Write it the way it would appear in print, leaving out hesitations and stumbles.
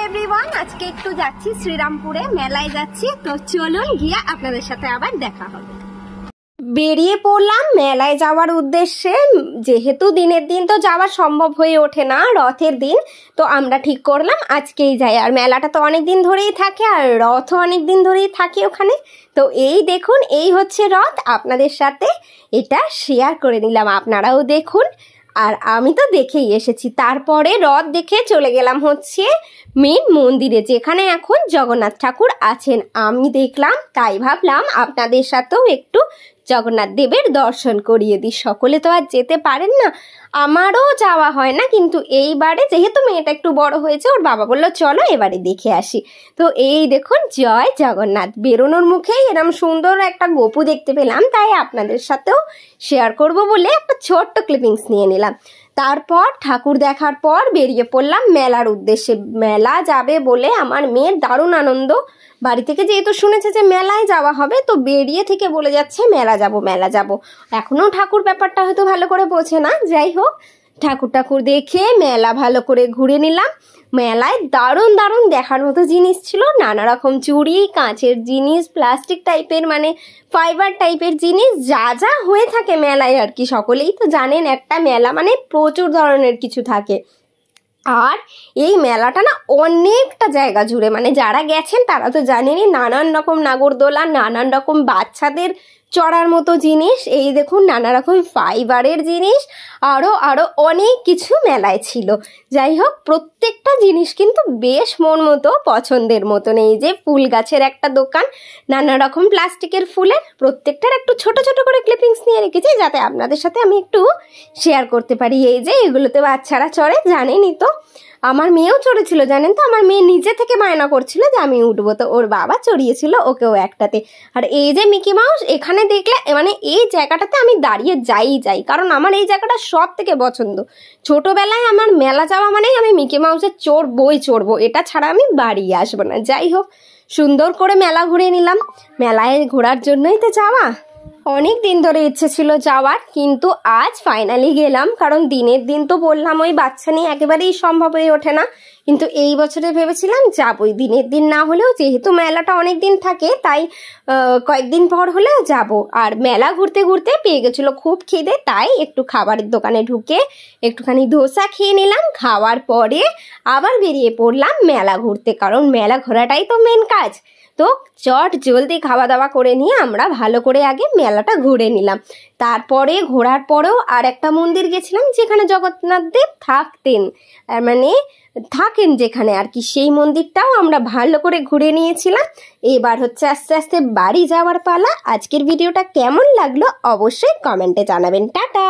Everyone, আজকে একটু যাচ্ছি শ্রীরামপুরে, মেলায় যাচ্ছি। তো চলুন গিয়ে আপনাদের সাথে আবার দেখা হবে। বেরিয়ে পড়লাম মেলায় যাওয়ার উদ্দেশ্যে। যেহেতু দিনের দিন তো যাওয়া সম্ভব হয়ে ওঠে না, রথের দিন, তো আমরা ঠিক করলাম আজকেই যাই। আর মেলাটা তো অনেক দিন ধরেই থাকে, আর রথও অনেক দিন ধরেই থাকে ওখানে। তো এই দেখুন, এই হচ্ছে রথ। আপনাদের সাথে এটা শেয়ার করে নিলাম, আপনারাও দেখুন। আর আমি তো দেখেই এসেছি। তারপরে রথ দেখে চলে গেলাম হচ্ছে মেন মন্দিরে, যেখানে এখন জগন্নাথ ঠাকুর আছেন। আমি দেখলাম, তাই ভাবলাম আপনাদের সাথেও একটু জগন্নাথ দেবের দর্শন করিয়ে দিই। সকলে তো আর যেতে পারেন না, আমারও যাওয়া হয় না, কিন্তু এইবারে যেহেতু মেয়েটা একটু বড় হয়েছে, ওর বাবা বললো চলো এবারে দেখে আসি। তো এই দেখুন, জয় জগন্নাথ। বেরোনোর মুখেই এরম সুন্দর একটা গপু দেখতে পেলাম, তাই আপনাদের সাথেও শেয়ার করব বলে একটা ছোট্ট ক্লিপিংস নিয়ে নিলাম। তারপর ঠাকুর দেখার পর বেরিয়ে পড়লাম মেলার উদ্দেশ্যে। মেলা যাবে বলে আমার মেয়ের দারুণ আনন্দ। বাড়ি থেকে যেহেতু শুনেছে যে মেলায় যাওয়া হবে, তো বেরিয়ে থেকে বলে যাচ্ছে মেলা যাব মেলা যাব। এখনও ঠাকুর ব্যাপারটা হয়তো ভালো করে বোঝে না। যাই হোক, ঠাকুর দেখে মেলা ভালো করে ঘুরে নিলাম। মেলায় দারুণ দারুণ দেখার মতো জিনিস ছিল, নানা রকম চুড়ি, কাঁচের জিনিস, প্লাস্টিক টাইপের মানে ফাইবার টাইপের জিনিস, যা যা হয়ে থাকে মেলায় আর কি। সকলেই তো জানেন একটা মেলা মানে প্রচুর ধরনের কিছু থাকে। আর এই মেলাটা না অনেকটা জায়গা জুড়ে, মানে যারা গেছেন তারা তো জানেনই, নানান রকম নাগরদোলা, নানান রকম বাচ্চাদের চড়ার মতো জিনিস, এই দেখুন নানা রকম ফাইবারের জিনিস, আরও অনেক কিছু মেলায় ছিল। যাই হোক, প্রত্যেকটা জিনিস কিন্তু বেশ মন মতো, পছন্দের মতন। এই যে ফুল গাছের একটা দোকান, নানা রকম প্লাস্টিকের ফুলের, প্রত্যেকটার একটু ছোট ছোট করে ক্লিপিংস নিয়ে রেখেছি, যাতে আপনাদের সাথে আমি একটু শেয়ার করতে পারি। এই যে এগুলোতে বাচ্চারা চড়ে, জানেনই তো। আমার মেয়েও চড়েছিল, জানেন তো। আমার মেয়ে নিজে থেকে বায়না করছিল যে আমি উঠবো, তো ওর বাবা চড়িয়েছিল ওকেও একটাতে। আর এই যে মিকি মাউস, এখানে দেখলে মানে এই জায়গাটাতে আমি দাঁড়িয়ে যাই, কারণ আমার এই জায়গাটা সব থেকে পছন্দ। ছোটবেলায় আমার মেলা যাওয়া মানেই আমি মিকি মাউসের চড়বো, এটা ছাড়া আমি বাড়ি আসবো না। যাই হোক, সুন্দর করে মেলা ঘুরে নিলাম। মেলায় ঘোরার জন্যই তো যাওয়া। অনেক দিন ধরে ইচ্ছে ছিল যাওয়ার, কিন্তু আজ ফাইনালি গেলাম। কারণ দিনের দিন তো বললাম ওই বাচ্চা নিয়ে একেবারেই সম্ভব হয়ে ওঠে না, কিন্তু এই বছরে ভেবেছিলাম যাবই। দিনের দিন না হলেও যেহেতু মেলাটা অনেক দিন থাকে, তাই কয়েকদিন পর হলেও যাব। আর মেলা ঘুরতে ঘুরতে পেয়ে গেছিলো খুব খিদে, তাই একটু খাবারের দোকানে ঢুকে একটুখানি ধোসা খেয়ে নিলাম। খাওয়ার পরে আবার বেরিয়ে পড়লাম মেলা ঘুরতে, কারণ মেলা ঘোরাটাই তো মেন কাজ। তো চট জলদি খাওয়া দাওয়া করে নিয়ে আমরা ভালো করে আগে মেলাটা ঘুরে নিলাম। তারপরে ঘোরার পরেও আর একটা মন্দির গেছিলাম, যেখানে জগন্নাথ দেব থাকতেন, মানে থাকেন যেখানে আর কি, সেই মন্দিরটাও আমরা ভালো করে ঘুরে নিয়েছিলাম। এবার হচ্ছে আস্তে আস্তে বাড়ি যাওয়ার পালা। আজকের ভিডিওটা কেমন লাগলো অবশ্যই কমেন্টে জানাবেন। টাটা।